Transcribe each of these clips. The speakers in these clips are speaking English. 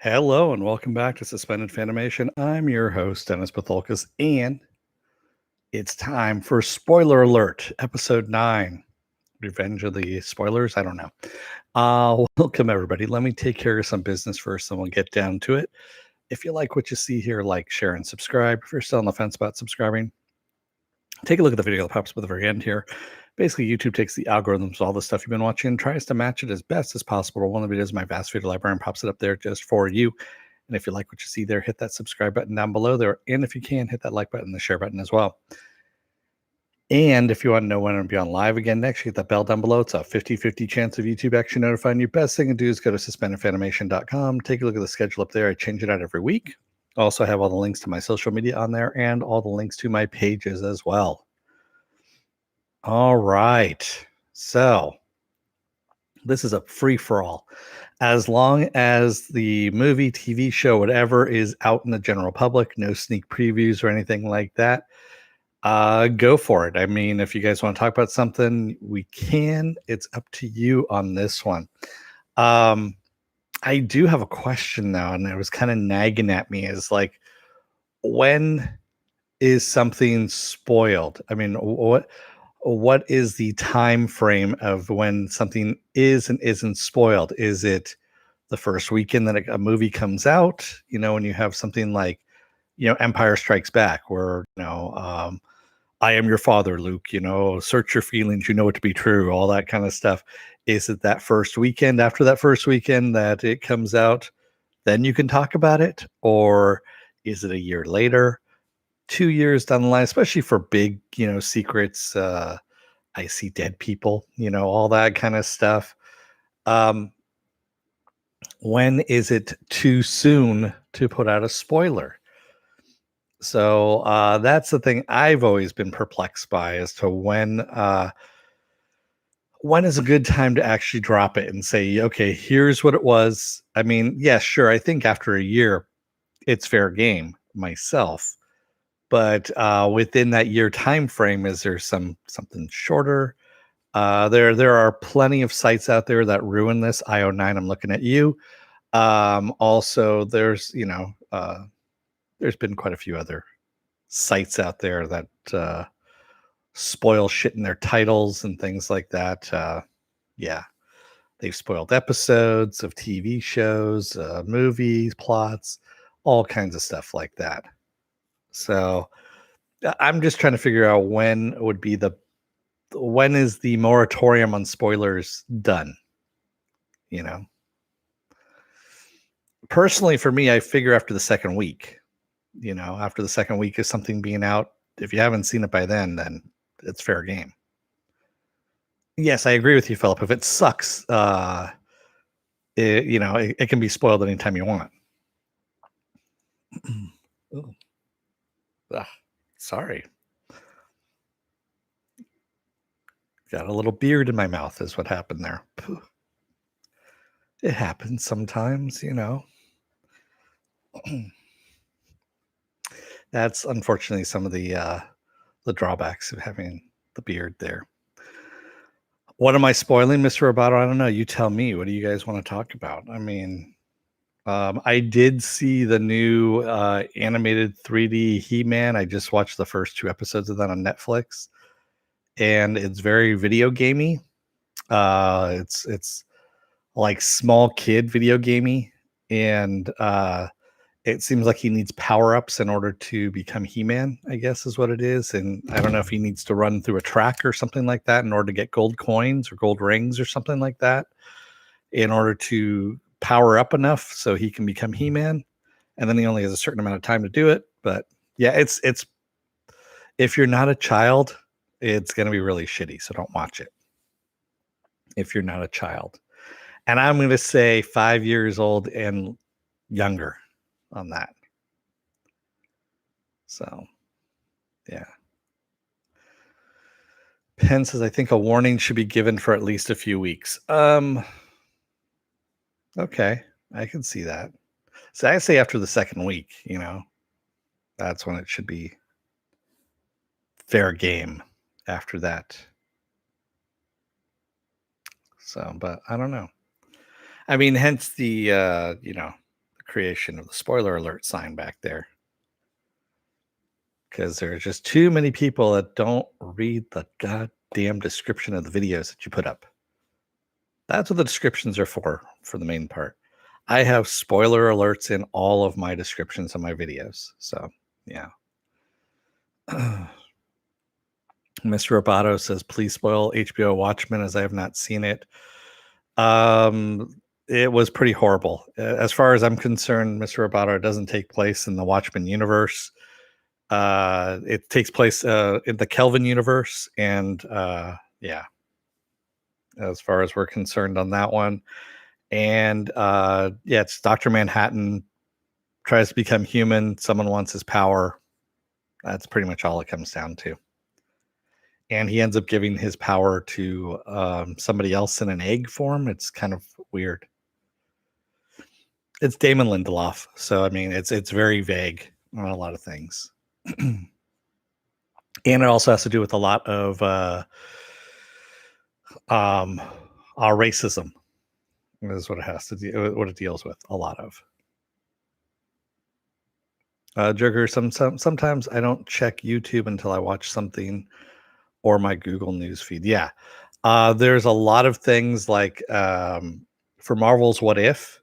Hello and welcome back to Suspended Fanimation. I'm your host, Dennis Bithoulkas, and it's time for Spoiler Alert, Episode 9, Revenge of the Spoilers. I don't know. Welcome, everybody. Let me take care of some business first, and we'll get down to it. If you like what you see here, like, share, and subscribe. If you're still on the fence about subscribing, take a look at the video that pops up at the very end here. Basically, YouTube takes the algorithms, all the stuff you've been watching, and tries to match it as best as possible. One of the videos in my vast video library and pops it up there just for you. And if you like what you see there, hit that subscribe button down below there. And if you can, hit that like button and the share button as well. And if you want to know when I'm going to be on live again next, hit that bell down below. It's a 50-50 chance of YouTube actually notifying you. Best thing to do is go to suspendedfanimation.com. Take a look at the schedule up there. I change it out every week. Also have all the links to my social media on there and all the links to my pages as well. All right. So this is a free-for-all. As long as the movie, TV show, whatever is out in the general public, no sneak previews or anything like that, go for it. I mean, if you guys want to talk about something, we can. It's up to you on this one. I do have a question now, and it was kind of nagging at me, is like, when is something spoiled? I mean, what is the time frame of when something is and isn't spoiled? Is it the first weekend that a movie comes out? You know, when you have something like, Empire Strikes Back, where, I am your father, Luke, search your feelings, you know it to be true, all that kind of stuff. Is it that first weekend, after that first weekend that it comes out, then you can talk about it? Or is it a year later, 2 years down the line, especially for big, secrets, I see dead people, all that kind of stuff. When is it too soon to put out a spoiler? So that's the thing I've always been perplexed by, as to when is a good time to actually drop it and say, okay, here's what it was. I mean, yeah, sure. I think after a year, it's fair game myself. But within that year time frame, is there something shorter? There are plenty of sites out there that ruin this. IO9, I'm looking at you. Also, there's been quite a few other sites out there that spoil shit in their titles and things like that. Yeah, they've spoiled episodes of TV shows, movies, plots, all kinds of stuff like that. So I'm just trying to figure out when is the moratorium on spoilers done? Personally, for me, I figure after the second week. After the second week of something being out, if you haven't seen it by then it's fair game. Yes, I agree with you, Philip. If it sucks, it can be spoiled anytime you want. Sorry. Got a little beard in my mouth is what happened there. It happens sometimes, That's unfortunately some of the drawbacks of having the beard there. What am I spoiling, Mr. Roboto? I don't know. You tell me. What do you guys want to talk about? I mean, I did see the new animated 3D He-Man. I just watched the first 2 episodes of that on Netflix, and it's very video gamey. It's like small kid video gamey, and it seems like he needs power-ups in order to become He-Man, I guess is what it is. And I don't know if he needs to run through a track or something like that in order to get gold coins or gold rings or something like that in order to power up enough so he can become He-Man. And then he only has a certain amount of time to do it. But yeah, it's if you're not a child, it's going to be really shitty. So don't watch it if you're not a child. And I'm going to say 5 years old and younger on that. So, yeah. Penn says, I think a warning should be given for at least a few weeks. Okay, I can see that. So I say after the second week, that's when it should be fair game after that. So, but I don't know. I mean, hence the creation of the spoiler alert sign back there. Because there's just too many people that don't read the goddamn description of the videos that you put up. That's what the descriptions are for the main part. I have spoiler alerts in all of my descriptions of my videos. So, yeah. Mr. Roboto says, please spoil HBO Watchmen as I have not seen it. It was pretty horrible. As far as I'm concerned, Mr. Roboto, doesn't take place in the Watchmen universe. It takes place in the Kelvin universe. And yeah, as far as we're concerned on that one. And yeah, it's Dr. Manhattan tries to become human. Someone wants his power. That's pretty much all it comes down to. And he ends up giving his power to somebody else in an egg form. It's kind of weird. It's Damon Lindelof, so I mean, it's very vague on a lot of things, and it also has to do with a lot of racism. Is what it has to do. What it deals with a lot of. Jurger, sometimes I don't check YouTube until I watch something or my Google News feed. Yeah. There's a lot of things like for Marvel's What If,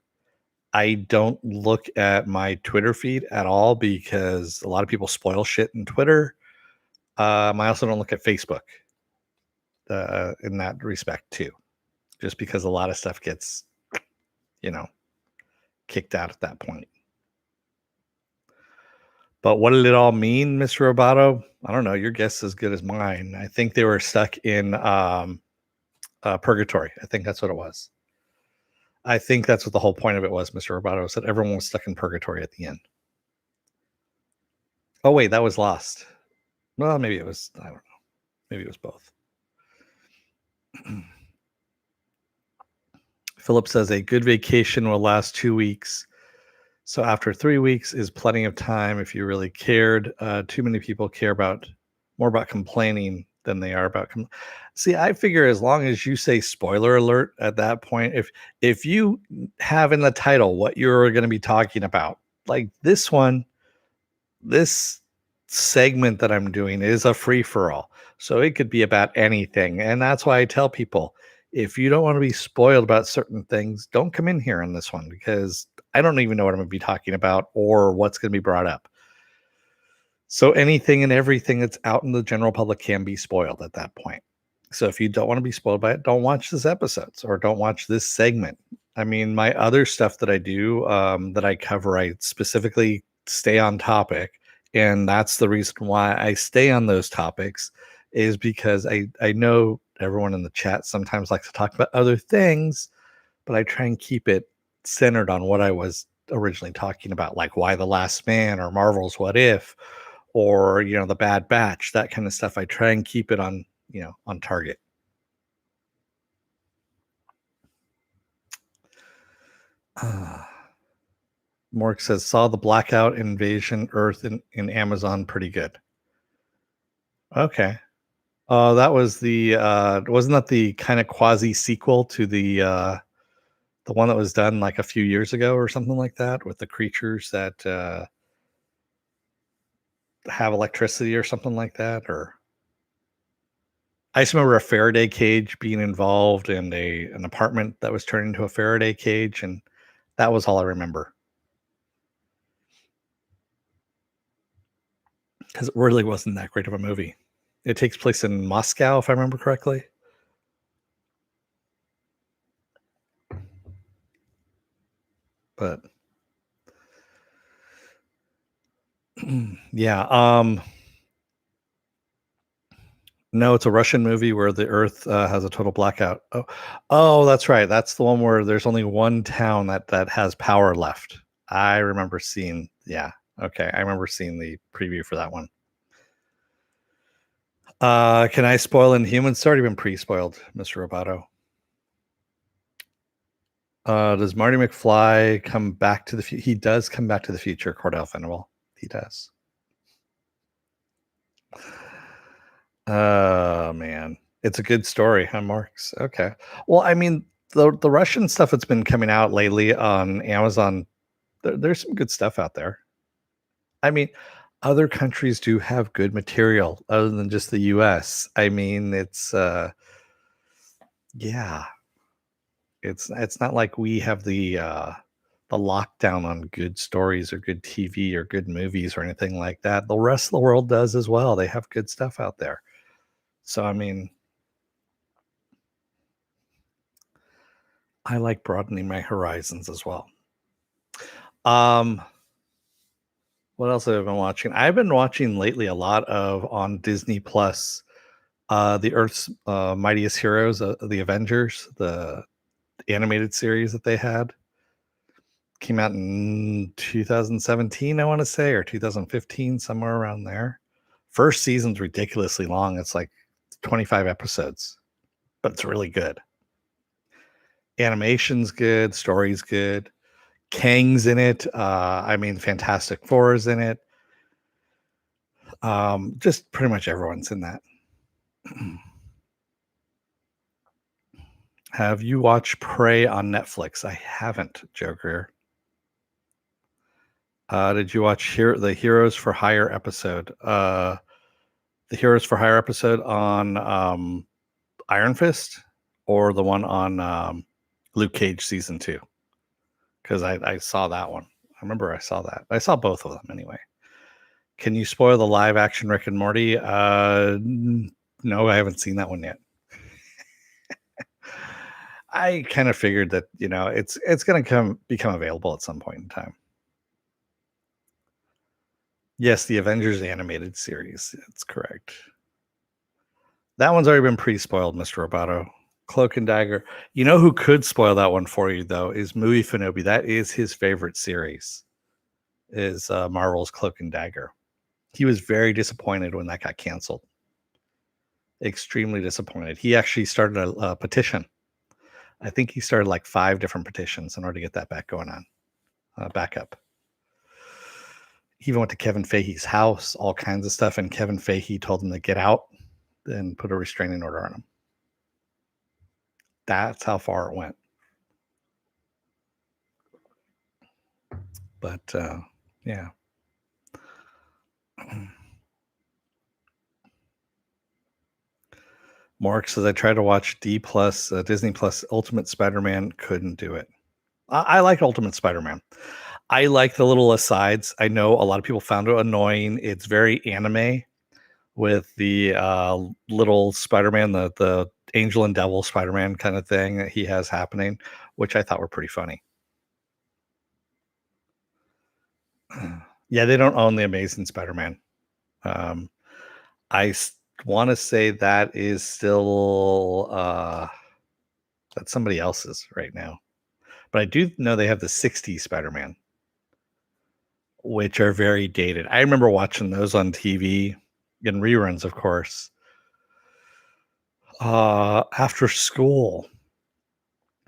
I don't look at my Twitter feed at all because a lot of people spoil shit in Twitter. I also don't look at Facebook in that respect too, just because a lot of stuff gets, kicked out at that point. But what did it all mean, Mr. Roboto? I don't know. Your guess is as good as mine. I think they were stuck in purgatory. I think that's what it was. I think that's what the whole point of it was, Mr. Roboto, is that everyone was stuck in purgatory at the end. Oh, wait, that was Lost. Well, maybe it was, I don't know. Maybe it was both. Philip says a good vacation will last 2 weeks. So after 3 weeks is plenty of time if you really cared. Too many people care more about complaining than they are about. See, I figure as long as you say spoiler alert at that point, if you have in the title what you're going to be talking about, like this segment that I'm doing is a free for all. So it could be about anything. And that's why I tell people, if you don't want to be spoiled about certain things, don't come in here on this one because I don't even know what I'm going to be talking about or what's going to be brought up. So anything and everything that's out in the general public can be spoiled at that point. So if you don't want to be spoiled by it, don't watch this episodes or don't watch this segment. I mean, my other stuff that I do that I cover, I specifically stay on topic. And that's the reason why I stay on those topics is because I know everyone in the chat sometimes likes to talk about other things, but I try and keep it centered on what I was originally talking about, like Why the Last Man or Marvel's What If or, The Bad Batch, that kind of stuff. I try and keep it on, on target. Mork says, saw the Blackout Invasion Earth in Amazon pretty good. Okay. That was wasn't that the kind of quasi sequel to the one that was done like a few years ago or something like that with the creatures that have electricity or something like that? Or I just remember a Faraday cage being involved and an apartment that was turned into a Faraday cage, and that was all I remember. Because it really wasn't that great of a movie. It takes place in Moscow, if I remember correctly. But yeah, no, it's a Russian movie where the Earth has a total blackout. Oh, that's right. That's the one where there's only one town that has power left. I remember seeing. Yeah, okay, I remember seeing the preview for that one. Can I spoil Inhumans? It's already been pre-spoiled, Mr. Roboto. Does Marty McFly come back to the future? He does come back to the future, Cordell Fenwell. He does. Oh, man. It's a good story, huh, Marks? Okay. Well, I mean, the Russian stuff that's been coming out lately on Amazon there's some good stuff out there. I mean, other countries do have good material other than just the US. I mean, it's yeah, it's not like we have the lockdown on good stories or good TV or good movies or anything like that. The rest of the world does as well. They have good stuff out there. So I mean, I like broadening my horizons as well. Um, what else have I been watching? I've been watching lately a lot of on Disney Plus, the Earth's Mightiest Heroes, the Avengers, the animated series that they had. Came out in 2017, I want to say, or 2015, somewhere around there. First season's ridiculously long. It's like 25 episodes, but it's really good. Animation's good, story's good. Kang's in it. I mean, Fantastic Four is in it. Just pretty much everyone's in that. Have you watched Prey on Netflix? I haven't, Joker. Did you watch the Heroes for Hire episode? The Heroes for Hire episode on Iron Fist, or the one on Luke Cage season 2? Because I saw that one. I remember I saw that. I saw both of them anyway. Can you spoil the live action Rick and Morty? No, I haven't seen that one yet. I kind of figured that it's going to become available at some point in time. Yes, the Avengers animated series. That's correct. That one's already been pre-spoiled, Mr. Roboto. Cloak and Dagger. You know who could spoil that one for you, though, is Mui Finobi. That is his favorite series, is Marvel's Cloak and Dagger. He was very disappointed when that got canceled. Extremely disappointed. He actually started a petition. I think he started like 5 different petitions in order to get that back going on, back up. He even went to Kevin Feige's house, all kinds of stuff, and Kevin Feige told him to get out and put a restraining order on him. That's how far it went. But yeah. Mark says I tried to watch Disney Plus Ultimate Spider-Man, couldn't do it. I like Ultimate Spider-Man. I like the little asides. I know a lot of people found it annoying. It's very anime with the little Spider-Man, the Angel and Devil Spider-Man kind of thing that he has happening, which I thought were pretty funny. Yeah, they don't own the Amazing Spider-Man. I want to say that is still that's somebody else's right now. But I do know they have the 60s Spider-Man, which are very dated. I remember watching those on TV in reruns, of course. After school.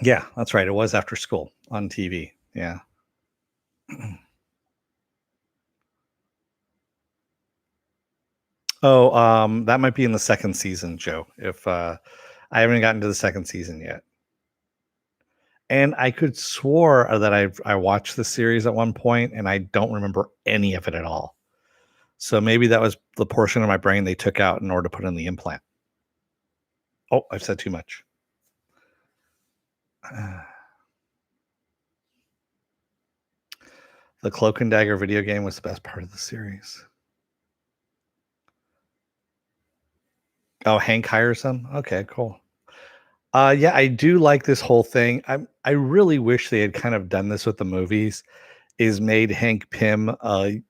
Yeah, that's right. It was after school on TV. Yeah. Oh, that might be in the second season, Joe. If I haven't gotten to the second season yet. And I could swore that I watched the series at one point and I don't remember any of it at all. So maybe that was the portion of my brain they took out in order to put in the implant. Oh, I've said too much. The Cloak and Dagger video game was the best part of the series. Oh, Hank hires them? Okay, cool. Yeah, I do like this whole thing. I really wish they had kind of done this with the movies, is made Hank Pym, the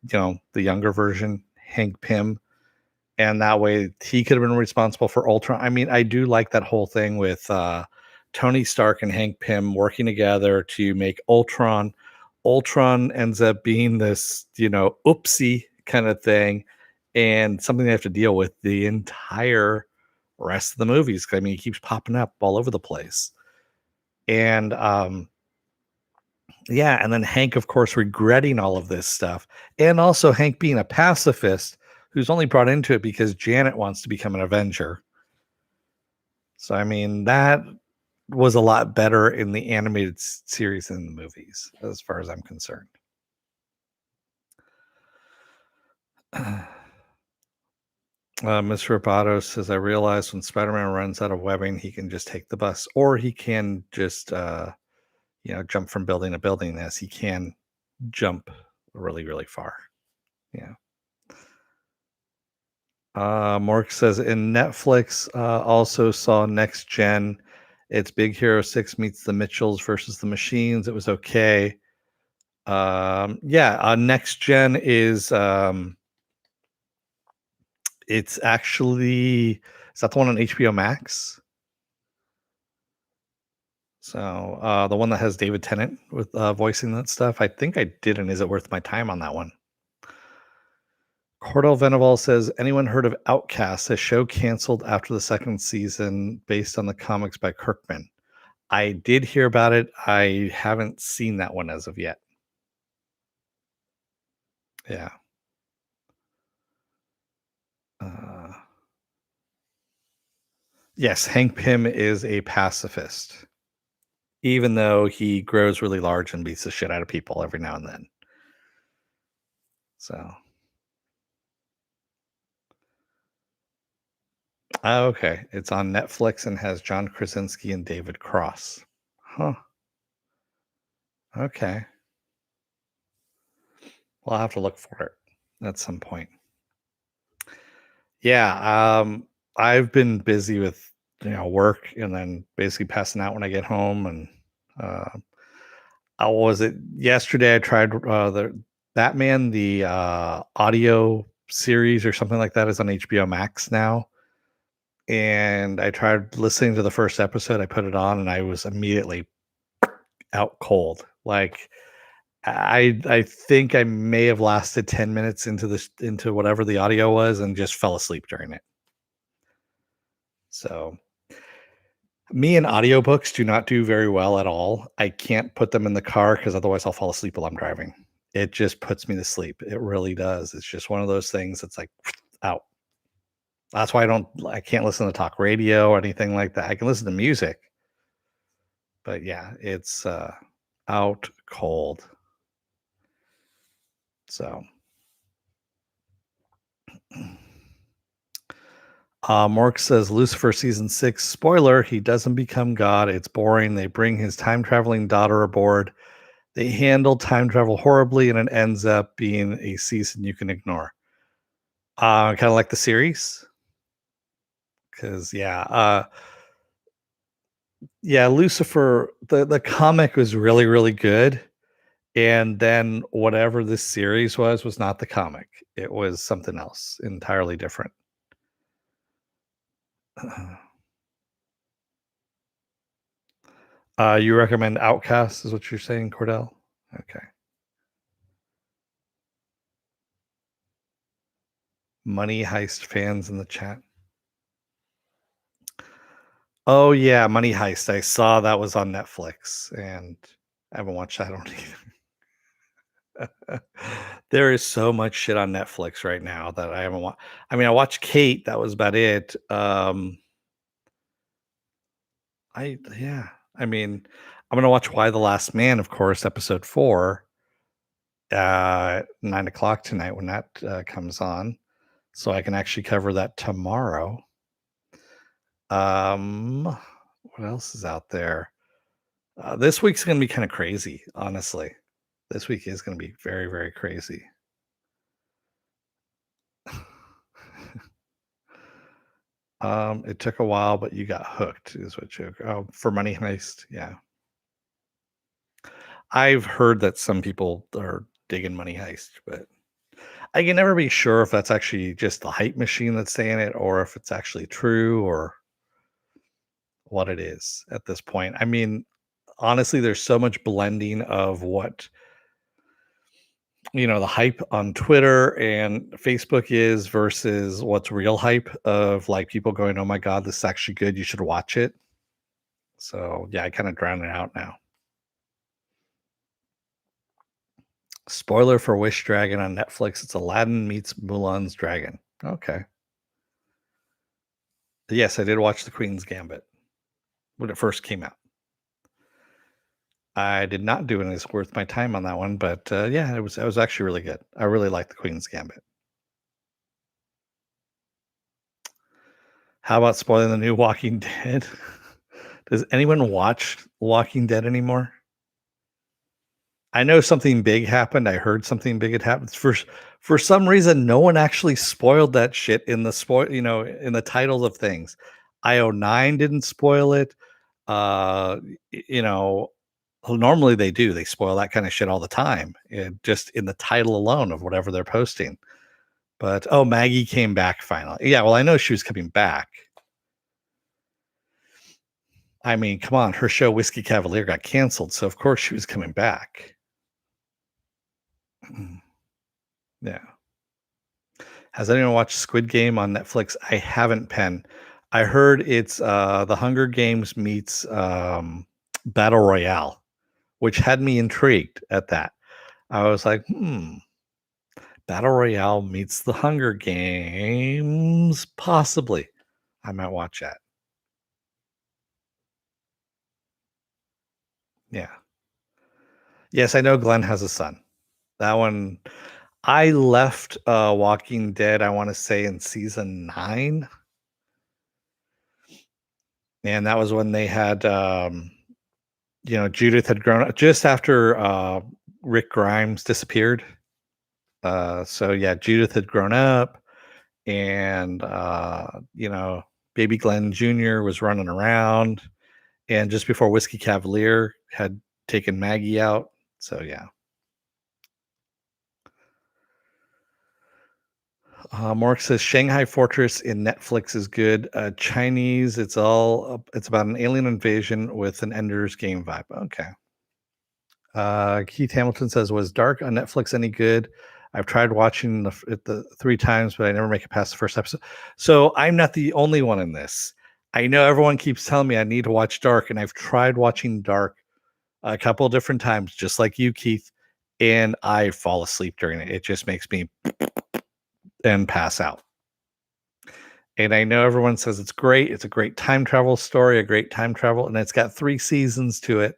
younger version, Hank Pym, and that way he could have been responsible for Ultron. I mean, I do like that whole thing with Tony Stark and Hank Pym working together to make Ultron. Ultron ends up being this, oopsie kind of thing, and something they have to deal with the entire rest of the movies. I mean, he keeps popping up all over the place. And yeah, and then Hank, of course, regretting all of this stuff. And also Hank being a pacifist who's only brought into it because Janet wants to become an Avenger. So, I mean, that was a lot better in the animated series than the movies, as far as I'm concerned. Mr. Roboto says, I realized when Spider-Man runs out of webbing, he can just take the bus, or he can just, jump from building to building as he can jump really, really far. Yeah. Mark says, in Netflix, also saw Next Gen. It's Big Hero 6 meets the Mitchells versus the Machines. It was okay. Yeah, Next Gen is, it's actually, is that the one on HBO Max? So, the one that has David Tennant with, voicing that stuff, I think I did, and is it worth my time on that one? Cordell Venaval says, anyone heard of Outcast, a show canceled after the second season based on the comics by Kirkman? I did hear about it. I haven't seen that one as of yet. Yeah. Uh, yes, Hank Pym is a pacifist, even though he grows really large and beats the shit out of people every now and then. So, okay. It's on Netflix and has John Krasinski and David Cross. Huh. Okay. Well, I'll have to look for it at some point. Yeah, I've been busy with, work and then basically passing out when I get home, and, uh, was it yesterday I tried, the Batman, the, audio series or something like that is on HBO Max now, and I tried listening to the first episode, I put it on, and I was immediately out cold. Like, I think I may have lasted 10 minutes into whatever the audio was and just fell asleep during it. So, me and audiobooks do not do very well at all. I can't put them in the car because otherwise I'll fall asleep while I'm driving. It just puts me to sleep. It really does. It's just one of those things that's like out. That's why I can't listen to talk radio or anything like that. I can listen to music, but yeah, it's out cold. So Mark says Lucifer season 6 spoiler, he doesn't become God. It's boring. They bring his time traveling daughter aboard. They handle time travel horribly, and it ends up being a season you can ignore. Kind of like the series, because yeah, Lucifer. The comic was really really good, and then whatever this series was not the comic. It was something else entirely different. You recommend Outcast, is what you're saying, Cordell? Okay. Money Heist fans in the chat. Oh yeah, Money Heist. I saw that was on Netflix, and I haven't watched that one either. There is so much shit on Netflix right now that I haven't watched. I mean, I watched Kate. That was about it. Yeah. I mean, I'm gonna watch Why the Last Man, of course, episode 4, 9 o'clock tonight when that comes on, so I can actually cover that tomorrow. What else is out there? This week's gonna be kind of crazy, honestly. This week is gonna be very, very crazy. It took a while, but you got hooked, is what you for Money Heist. Yeah. I've heard that some people are digging Money Heist, but I can never be sure if that's actually just the hype machine that's saying it or if it's actually true or what it is at this point. I mean, honestly, there's so much blending of what the hype on Twitter and Facebook is versus what's real hype of like people going, "Oh my god, this is actually good. You should watch it." So yeah, I kind of drown it out now. Spoiler for Wish Dragon on Netflix. It's Aladdin meets Mulan's Dragon. Okay. Yes, I did watch The Queen's Gambit when it first came out. I did not do anything worth my time on that one, but yeah, it was actually really good. I really liked The Queen's Gambit. How about spoiling the new Walking Dead? Does anyone watch Walking Dead anymore? I know something big happened. I heard something big had happened. For some reason, no one actually spoiled that shit in the in the titles of things. IO9 didn't spoil it. Uh, you know, well, normally they do. They spoil that kind of shit all the time, just in the title alone of whatever they're posting. But oh, Maggie came back finally. Yeah, well, I know she was coming back. I mean, come on, her show Whiskey Cavalier got canceled, so of course she was coming back. Yeah. Has anyone watched Squid Game on Netflix? I haven't, Pen. I heard it's the Hunger Games meets Battle Royale, which had me intrigued at that. I was like, Battle Royale meets the Hunger Games, possibly. I might watch that. Yeah. Yes, I know Glenn has a son. That one, I left Walking Dead, I want to say in season 9. And that was when they had Judith had grown up just after Rick Grimes disappeared. So yeah, Judith had grown up, and baby Glenn Jr. was running around, and just before Whiskey Cavalier had taken Maggie out. So yeah. Mark says Shanghai Fortress in Netflix is good. Chinese, it's about an alien invasion with an Ender's Game vibe. Okay. Keith Hamilton says, "Was Dark on Netflix any good? I've tried watching the 3 times, but I never make it past the first episode." So I'm not the only one in this. I know everyone keeps telling me I need to watch Dark, and I've tried watching Dark a couple of different times, just like you, Keith, and I fall asleep during it. It just makes me and pass out. And I know everyone says it's great. It's a great time travel story, a great time travel, and it's got 3 seasons to it.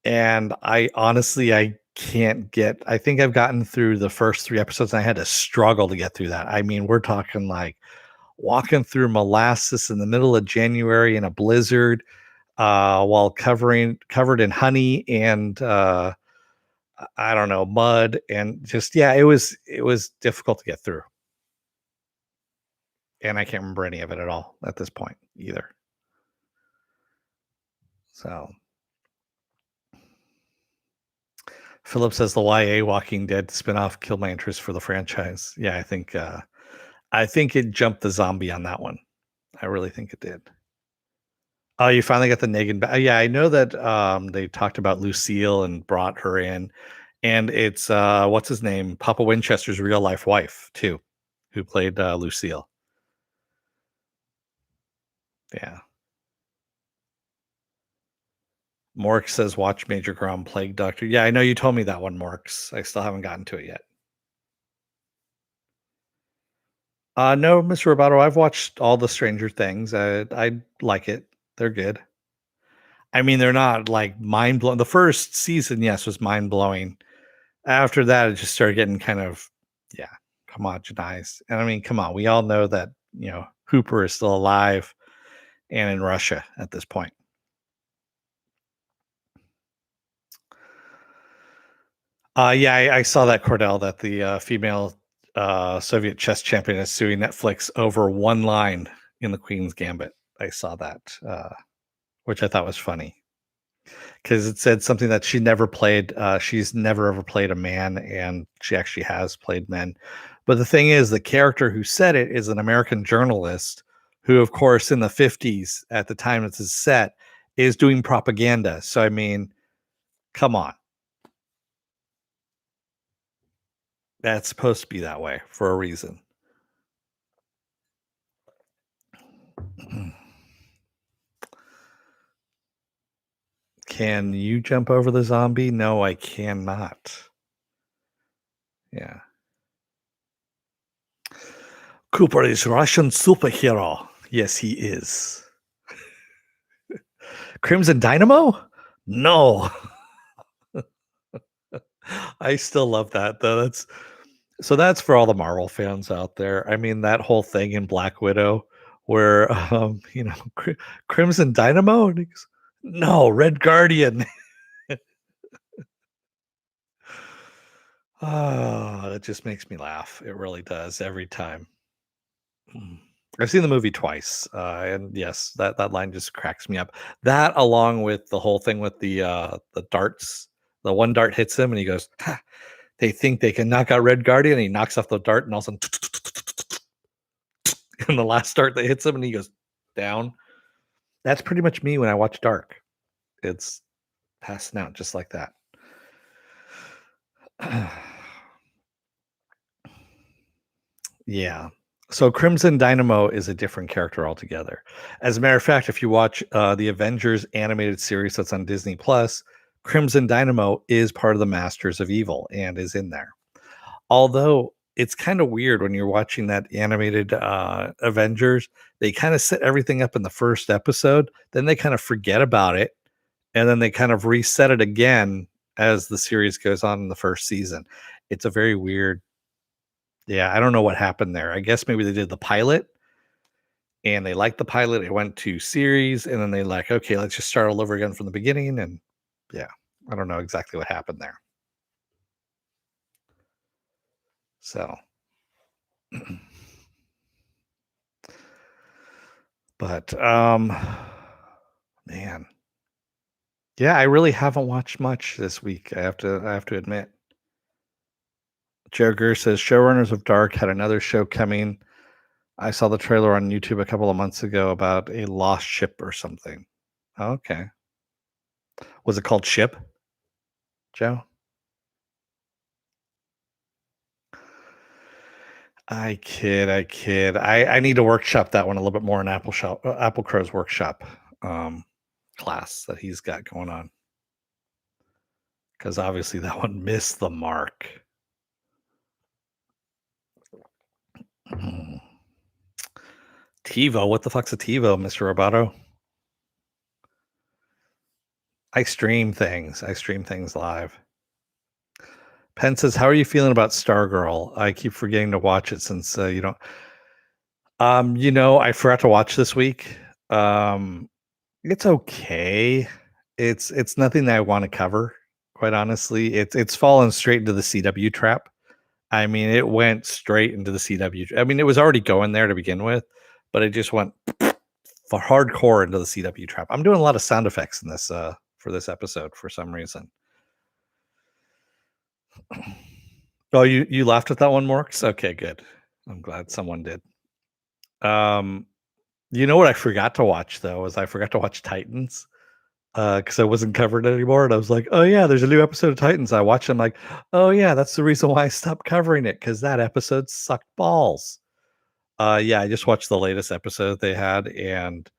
And I honestly, I can't get I think I've gotten through the first 3 episodes, and I had to struggle to get through that. I mean, we're talking like walking through molasses in the middle of January in a blizzard, while covered in honey and, I don't know, mud, and just yeah, it was difficult to get through. And I can't remember any of it at all at this point either. So Philip says the YA Walking Dead spinoff killed my interest for the franchise. Yeah, I think it jumped the zombie on that one. I really think it did. Oh, you finally got the Negan back. Yeah, I know that they talked about Lucille and brought her in, and it's what's his name, Papa Winchester's real life wife too, who played Lucille. Yeah. Mork says watch Major Grom Plague Doctor. Yeah, I know you told me that one, Morks. I still haven't gotten to it yet. No, Mr. Roboto, I've watched all the Stranger Things. I like it. They're good. I mean, they're not like mind blowing. The first season, yes, was mind blowing. After that, it just started getting kind of, yeah, homogenized. And I mean, come on, we all know that Hooper is still alive and in Russia at this point. Yeah, I saw that, Cordell, that the female Soviet chess champion is suing Netflix over one line in the Queen's Gambit. I saw that, which I thought was funny because it said something that she never played. She's never ever played a man, and she actually has played men. But the thing is, the character who said it is an American journalist who, of course, in the 50s, at the time it's set, is doing propaganda. So, I mean, come on. That's supposed to be that way for a reason. Can you jump over the zombie? No, I cannot. Yeah. Cooper is Russian superhero. Yes, he is. Crimson Dynamo? No. I still love that though. That's for all the Marvel fans out there. I mean, that whole thing in Black Widow where Crimson Dynamo, and he goes, no, Red Guardian. Oh, that just makes me laugh. It really does every time. Mm. I've seen the movie twice, and yes, that line just cracks me up. That along with the whole thing with the darts. The one dart hits him, and he goes, "Ha, they think they can knock out Red Guardian." And he knocks off the dart, and all of a sudden, and the last dart that hits him, and he goes down. That's pretty much me when I watch Dark. It's passing out just like that. Yeah. So Crimson Dynamo is a different character altogether. As a matter of fact, if you watch the Avengers animated series that's on Disney Plus, Crimson Dynamo is part of the Masters of Evil and is in there. Although it's kind of weird when you're watching that animated Avengers, they kind of set everything up in the first episode, then they kind of forget about it, and then they kind of reset it again as the series goes on in the first season. It's a very weird. Yeah, I don't know what happened there. I guess maybe they did the pilot and they liked the pilot. It went to series and then they like, okay, let's just start all over again from the beginning. And yeah, I don't know exactly what happened there. So, but man, yeah, I really haven't watched much this week. I have to admit. Joe Greer says showrunners of Dark had another show coming. I saw the trailer on YouTube a couple of months ago about a lost ship or something. Okay. Was it called Ship, Joe? I kid, I kid. I need to workshop that one a little bit more in Apple Crow's workshop um, class that he's got going on because obviously that one missed the mark. TiVo, what the fuck's a TiVo, Mr. Roboto? I stream things. I stream things live. Penn says, "How are you feeling about Stargirl? I keep forgetting to watch it since you don't." I forgot to watch this week. It's okay. It's nothing that I want to cover, quite honestly. It's fallen straight into the CW trap. I mean, it went straight into the CW. I mean, it was already going there to begin with, but it just went for hardcore into the CW trap. I'm doing a lot of sound effects in this for this episode for some reason. Oh, you laughed at that one, Morks? Okay, good. I'm glad someone did. Um, you know what I forgot to watch though is I forgot to watch Titans because I wasn't covered anymore, and I was like, oh yeah, there's a new episode of Titans. I watched them like, oh yeah, that's the reason why I stopped covering it because that episode sucked balls. Yeah, I just watched the latest episode they had, and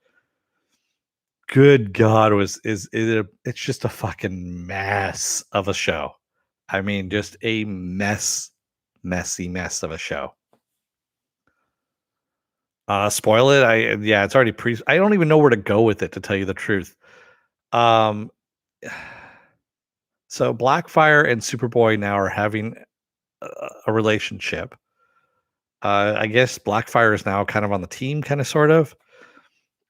good God, it's just a fucking mess of a show. I mean, just a messy mess of a show. Spoil it. Yeah, it's already I don't even know where to go with it to tell you the truth. Um, so Blackfire and Superboy now are having a relationship. I guess Blackfire is now kind of on the team, kind of sort of.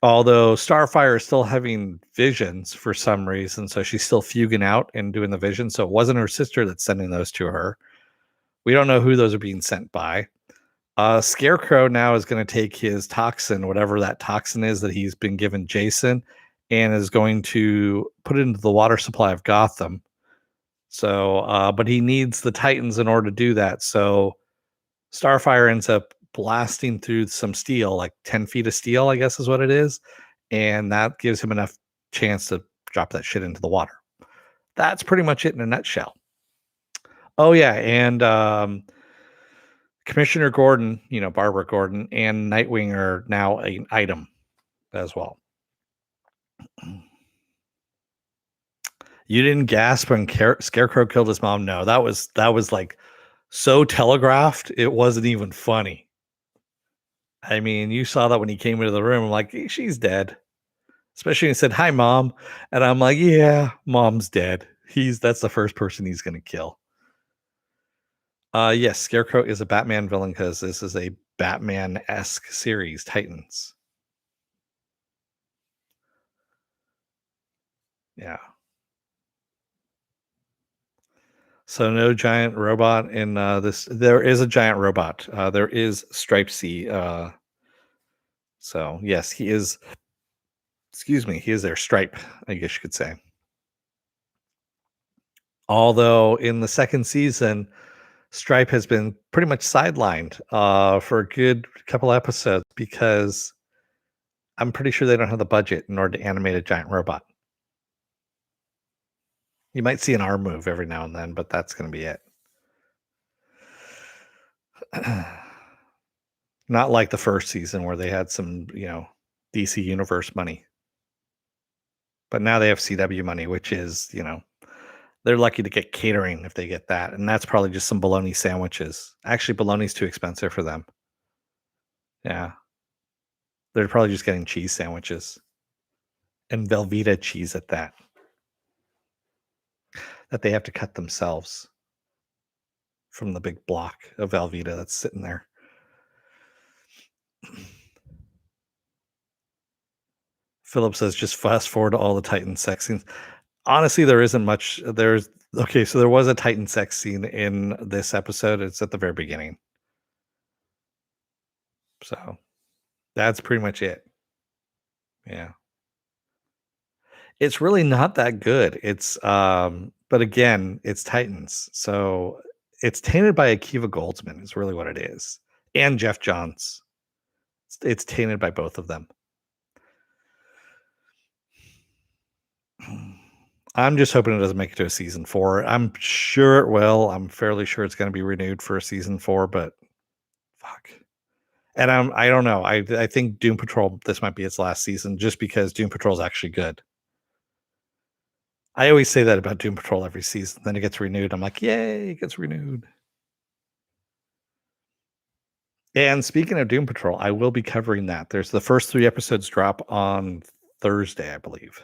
Although Starfire is still having visions for some reason, so she's still fuging out and doing the vision. So it wasn't her sister that's sending those to her. We don't know who those are being sent by. Scarecrow now is going to take his toxin, whatever that toxin is that he's been given Jason, and is going to put it into the water supply of Gotham. So, but he needs the Titans in order to do that. So Starfire ends up blasting through some steel, like 10 feet of steel, I guess is what it is. And that gives him enough chance to drop that shit into the water. That's pretty much it in a nutshell. Oh, yeah. And Commissioner Gordon, Barbara Gordon, and Nightwing are now an item as well. You didn't gasp when Scarecrow killed his mom? No, that was like so telegraphed, it wasn't even funny. I mean, you saw that when he came into the room. I'm like, she's dead. Especially when he said, "Hi, Mom." And I'm like, yeah, Mom's dead. That's the first person he's gonna kill. Yes, Scarecrow is a Batman villain because this is a Batman-esque series, Titans. Yeah. So no giant robot in this. There is a giant robot. There is Stripe C. So yes, he is. Excuse me, he is their Stripe. I guess you could say. Although in the second season, Stripe has been pretty much sidelined for a good couple episodes because I'm pretty sure they don't have the budget in order to animate a giant robot. You might see an arm move every now and then, but that's going to be it. Not like the first season where they had some, DC Universe money. But now they have CW money, which is, they're lucky to get catering if they get that. And that's probably just some bologna sandwiches. Actually, bologna's too expensive for them. Yeah. They're probably just getting cheese sandwiches and Velveeta cheese at that they have to cut themselves from the big block of Velveeta that's sitting there. Philip says just fast forward to all the Titan sex scenes. Honestly, there isn't much. There's okay, so there was a Titan sex scene in this episode. It's at the very beginning. So that's pretty much it. Yeah. It's really not that good. But again, it's Titans. So it's tainted by Akiva Goldsman is really what it is. And Jeff Johns. It's tainted by both of them. I'm just hoping it doesn't make it to a season 4. I'm sure it will. I'm fairly sure it's going to be renewed for a season 4, but fuck. And I don't know. I think Doom Patrol this might be its last season just because Doom Patrol is actually good. I always say that about Doom Patrol every season. Then it gets renewed. I'm like, yay, it gets renewed. And speaking of Doom Patrol, I will be covering that. There's the first 3 episodes drop on Thursday, I believe.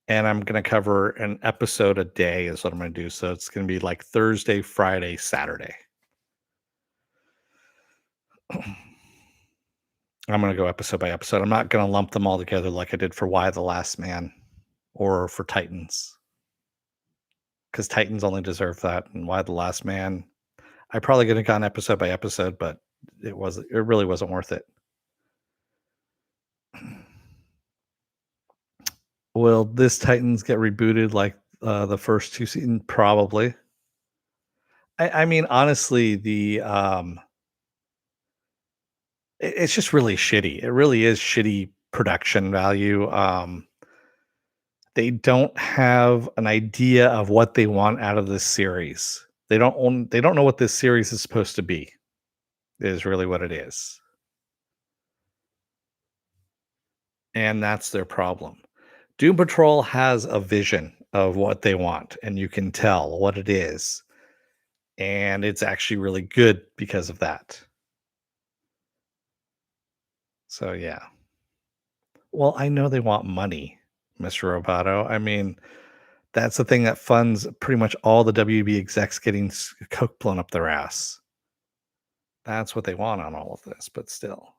And I'm going to cover an episode a day is what I'm going to do. So it's going to be like Thursday, Friday, Saturday. I'm going to go episode by episode. I'm not going to lump them all together like I did for Why the Last Man or for Titans. Because Titans only deserve that. And Why the Last Man, I probably could have gone episode by episode, but it really wasn't worth it. Will this Titans get rebooted like the first 2 seasons? Probably. I mean, honestly, it's just really shitty. It really is shitty production value. They don't have an idea of what they want out of this series. They don't know what this series is supposed to be. Is really what it is. And that's their problem. Doom Patrol has a vision of what they want, and you can tell what it is. And it's actually really good because of that. So yeah. Well, I know they want money, Mr. Roboto. I mean, that's the thing that funds pretty much all the WB execs getting coke blown up their ass. That's what they want on all of this, but still.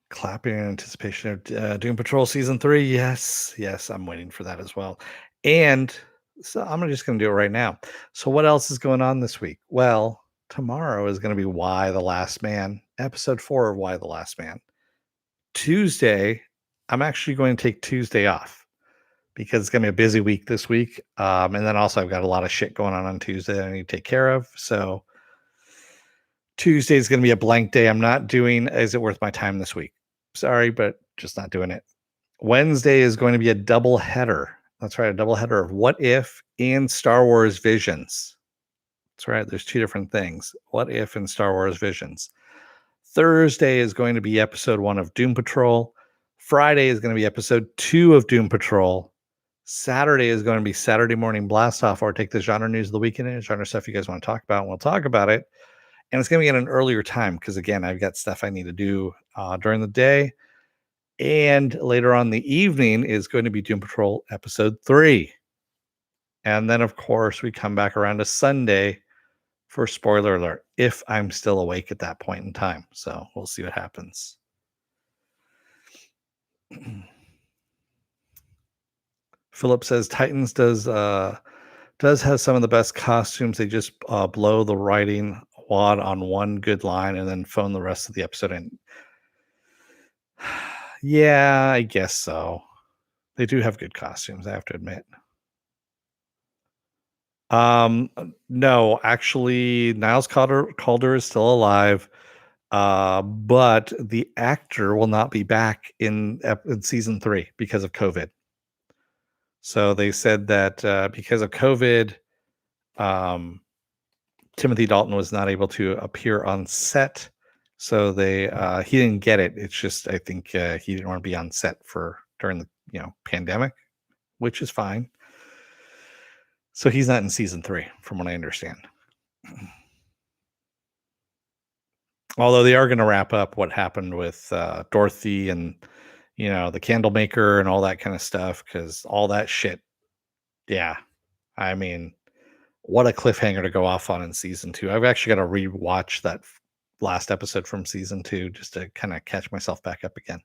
Clapping in anticipation of Doom Patrol season 3. Yes, yes, I'm waiting for that as well. And so I'm just going to do it right now. So what else is going on this week? Well, tomorrow is going to be Why the Last Man, episode 4 of Why the Last Man. Tuesday, I'm actually going to take Tuesday off because it's going to be a busy week this week. And then also I've got a lot of shit going on Tuesday that I need to take care of. So Tuesday is going to be a blank day. I'm not doing Is It Worth My Time this week? Sorry, but just not doing it. Wednesday is going to be a double header. That's right, a double header of What If and Star Wars Visions. That's right, there's 2 different things. What If and Star Wars Visions. Thursday is going to be episode 1 of Doom Patrol. Friday is going to be episode 2 of Doom Patrol. Saturday is going to be Saturday Morning Blast Off, or take the genre news of the weekend and genre stuff you guys want to talk about, and we'll talk about it. And it's going to be at an earlier time because, again, I've got stuff I need to do during the day. And later on in the evening is going to be Doom Patrol episode 3. And then, of course, we come back around to Sunday for spoiler alert if I'm still awake at that point in time. So we'll see what happens. Philip says Titans does have some of the best costumes. They just blow the writing wad on one good line and then phone the rest of the episode in. Yeah, I guess so. They do have good costumes, I have to admit. No, actually, Niles Calder is still alive, but the actor will not be back in season 3 because of COVID. So they said that because of COVID, um, Timothy Dalton was not able to appear on set. So he didn't get it. It's just I think he didn't want to be on set for during the pandemic, which is fine. So he's not in season 3, from what I understand. Although they are going to wrap up what happened with Dorothy and the candle maker and all that kind of stuff, because all that shit. Yeah, I mean, what a cliffhanger to go off on in season 2. I've actually got to rewatch that last episode from season 2 just to kind of catch myself back up again.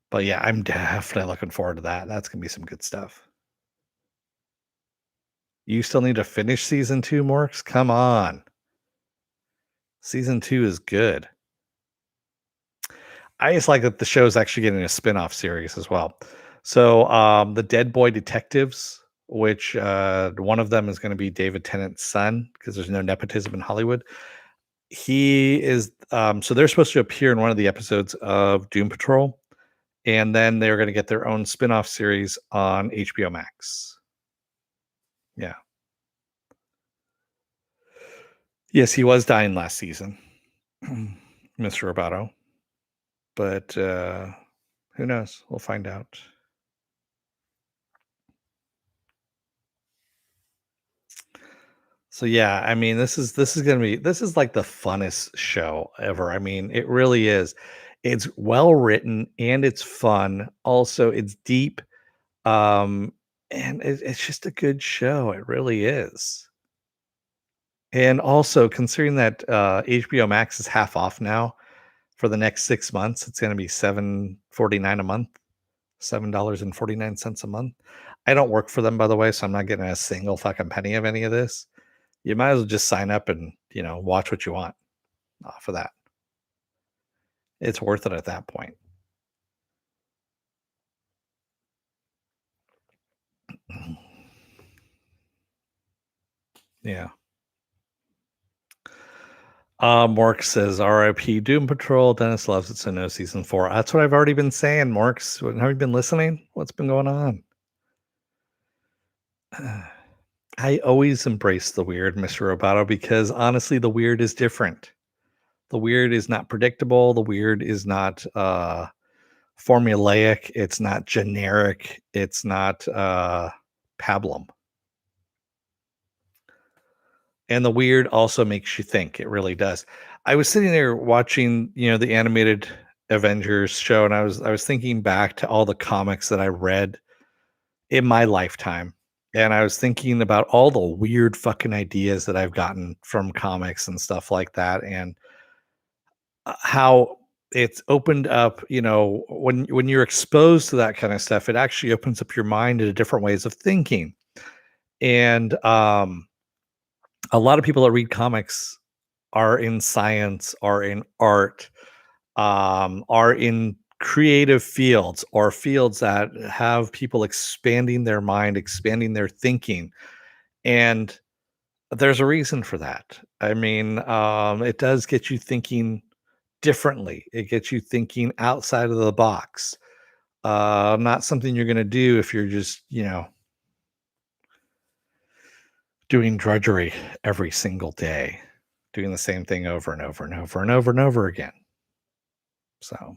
But yeah, I'm definitely looking forward to that. That's gonna be some good stuff. You still need to finish season 2, Morks? Come on. Season 2 is good. I just like that the show is actually getting a spin-off series as well. So, the Dead Boy Detectives, which one of them is going to be David Tennant's son because there's no nepotism in Hollywood. He is so they're supposed to appear in one of the episodes of Doom Patrol, and then they're going to get their own spin-off series on HBO Max. Yeah. Yes, he was dying last season, Mr. Roboto. But who knows? We'll find out. So yeah, I mean, this is like the funnest show ever. I mean, it really is. It's well written and it's fun. Also, it's deep. Um, and it's just a good show. It really is. And also, considering that HBO Max is half off now for the next 6 months, it's going to be $7.49 a month, $7.49 a month. I don't work for them, by the way, so I'm not getting a single fucking penny of any of this. You might as well just sign up and watch what you want off of that. It's worth it at that point. Yeah. Mork says RIP Doom Patrol. Dennis loves it, so no season 4. That's what I've already been saying, Morks. Have you been listening? What's been going on? I always embrace the weird, Mr. Roboto, because honestly, the weird is different. The weird is not predictable. The weird is not formulaic. It's not generic. It's not pablum. And the weird also makes you think. It really does. I was sitting there watching, the animated Avengers show, and I was thinking back to all the comics that I read in my lifetime. And I was thinking about all the weird fucking ideas that I've gotten from comics and stuff like that, and how it's opened up, when you're exposed to that kind of stuff, it actually opens up your mind to different ways of thinking. And a lot of people that read comics are in science, are in art, are in creative fields or fields that have people expanding their mind, expanding their thinking. And there's a reason for that. I mean, it does get you thinking differently. It gets you thinking outside of the box. Not something you're going to do if you're just, doing drudgery every single day, doing the same thing over and over and over and over and over again. So,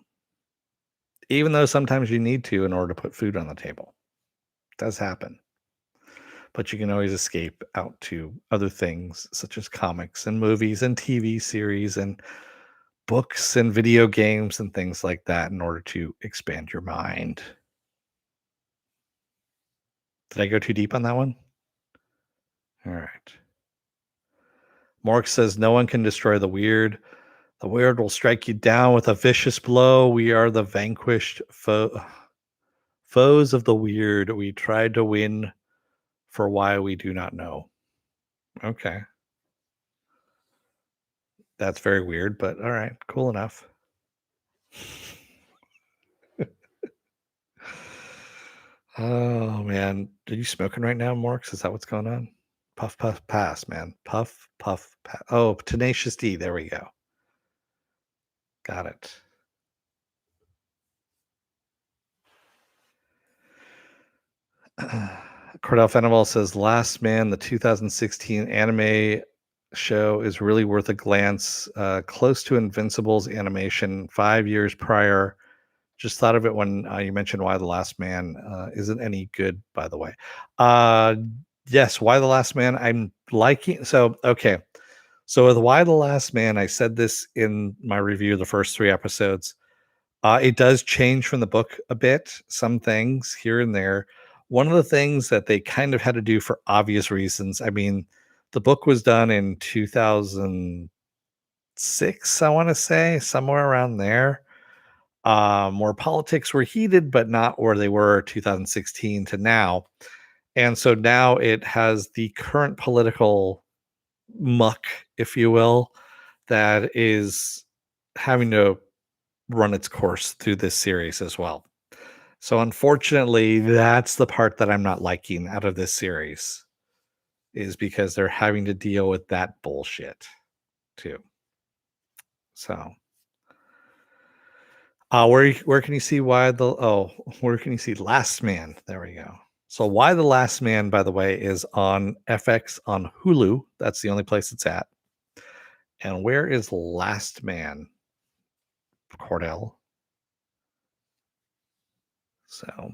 even though sometimes you need to in order to put food on the table, it does happen. But you can always escape out to other things such as comics and movies and TV series and books and video games and things like that in order to expand your mind. Did I go too deep on that one? All right. Mork says no one can destroy the weird. The weird will strike you down with a vicious blow. We are the vanquished foes of the weird. We tried to win for why we do not know. Okay. That's very weird, but all right, cool enough. Oh man, are you smoking right now, Morks? Is that what's going on? Puff, puff, pass, man. Puff, puff, pass. Oh, Tenacious D. There we go. Got it. Cordell Fenival says, "Last Man, the 2016 anime show, is really worth a glance. Close to Invincible's animation 5 years prior. Just thought of it when you mentioned Why the Last Man isn't any good, by the way. Uh, yes, Why the Last Man. I'm liking. So okay, so with Why the Last Man, I said this in my review of the first 3 episodes. It does change from the book a bit, some things here and there. One of the things that they kind of had to do for obvious reasons. I mean, the book was done in 2006, I want to say, somewhere around there, where politics were heated, but not where they were 2016 to now. And so now it has the current political muck, if you will, that is having to run its course through this series as well. So unfortunately, that's the part that I'm not liking out of this series, is because they're having to deal with that bullshit too. So where can you see where can you see Last Man? There we go. So Why the Last Man, by the way, is on FX on Hulu. That's the only place it's at. And where is Last Man, Cordell? So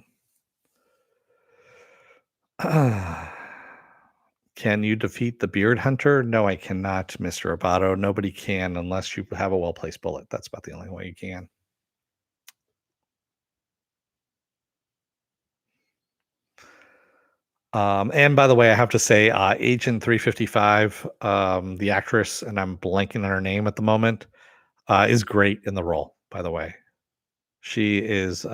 can you defeat the Beard Hunter? No, I cannot, Mr. Abato. Nobody can unless you have a well-placed bullet. That's about the only way you can. And by the way, I have to say, Agent 355, the actress, and I'm blanking on her name at the moment, is great in the role, by the way. She is,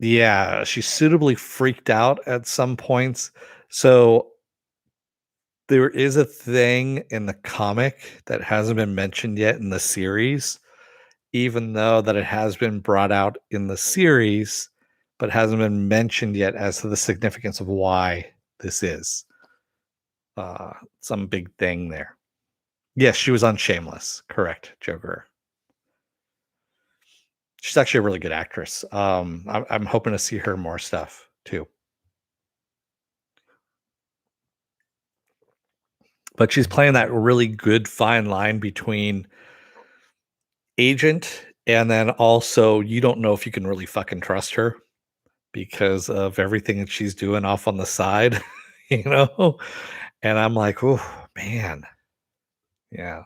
yeah, she's suitably freaked out at some points. So there is a thing in the comic that hasn't been mentioned yet in the series, even though that it has been brought out in the series, but hasn't been mentioned yet as to the significance of why this is some big thing there. Yes, she was on Shameless. Correct, Joker. She's actually a really good actress. I'm hoping to see her more stuff too. But she's playing that really good fine line between agent and then also you don't know if you can really fucking trust her because of everything that she's doing off on the side, you know? And I'm like, oh man. Yeah.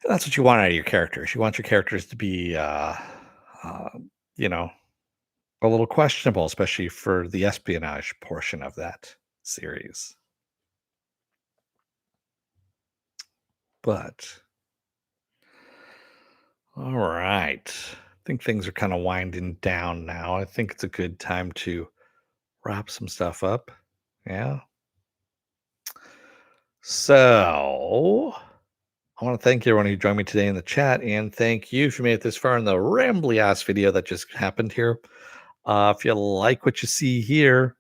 That's what you want out of your characters. You want your characters to be uh you know, a little questionable, especially for the espionage portion of that series. But all right. I think things are kind of winding down now. I think it's a good time to wrap some stuff up. Yeah. So I want to thank everyone who joined me today in the chat, and thank you if you made it this far in the rambly ass video that just happened here. If you like what you see here,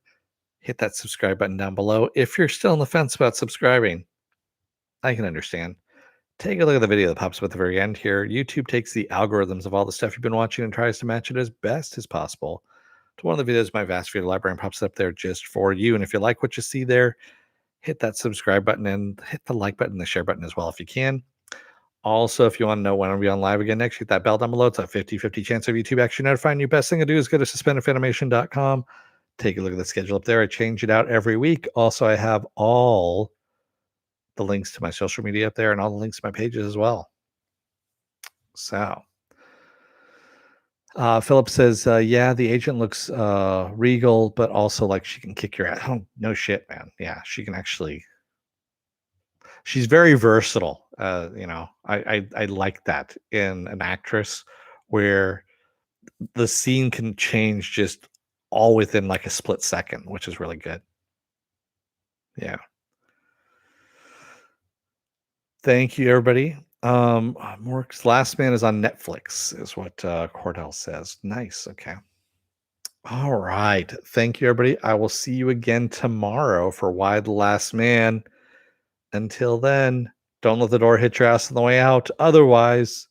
hit that subscribe button down below. If you're still on the fence about subscribing, I can understand. Take a look at the video that pops up at the very end here. YouTube takes the algorithms of all the stuff you've been watching and tries to match it as best as possible to one of the videos in my vast video library and pops it up there just for you. And if you like what you see there, hit that subscribe button and hit the like button, the share button as well if you can. Also, if you want to know when I'll be on live again next, hit that bell down below. It's a 50-50 chance of YouTube actually notifying you. Best thing to do is go to suspendedfanimation.com. Take a look at the schedule up there. I change it out every week. Also, I have all the links to my social media up there and all the links to my pages as well. So, Philip says, yeah, the agent looks regal, but also like she can kick your ass. Oh, no shit, man. Yeah, she can actually. She's very versatile. I like that in an actress where the scene can change just all within like a split second, which is really good. Yeah. Thank you, everybody. Mork's Last Man is on Netflix, is what Cordell says. Nice. Okay. All right. Thank you, everybody. I will see you again tomorrow for Why the Last Man. Until then, don't let the door hit your ass on the way out. Otherwise,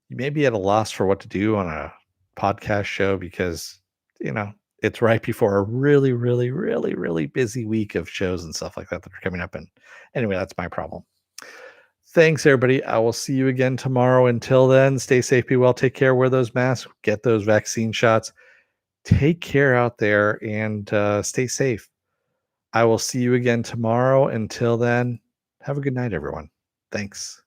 you may be at a loss for what to do on a podcast show because, you know, it's right before a really, really, really, really busy week of shows and stuff like that that are coming up. And anyway, that's my problem. Thanks, everybody. I will see you again tomorrow. Until then, stay safe, be well, take care, wear those masks, get those vaccine shots. Take care out there and stay safe. I will see you again tomorrow. Until then, have a good night, everyone. Thanks.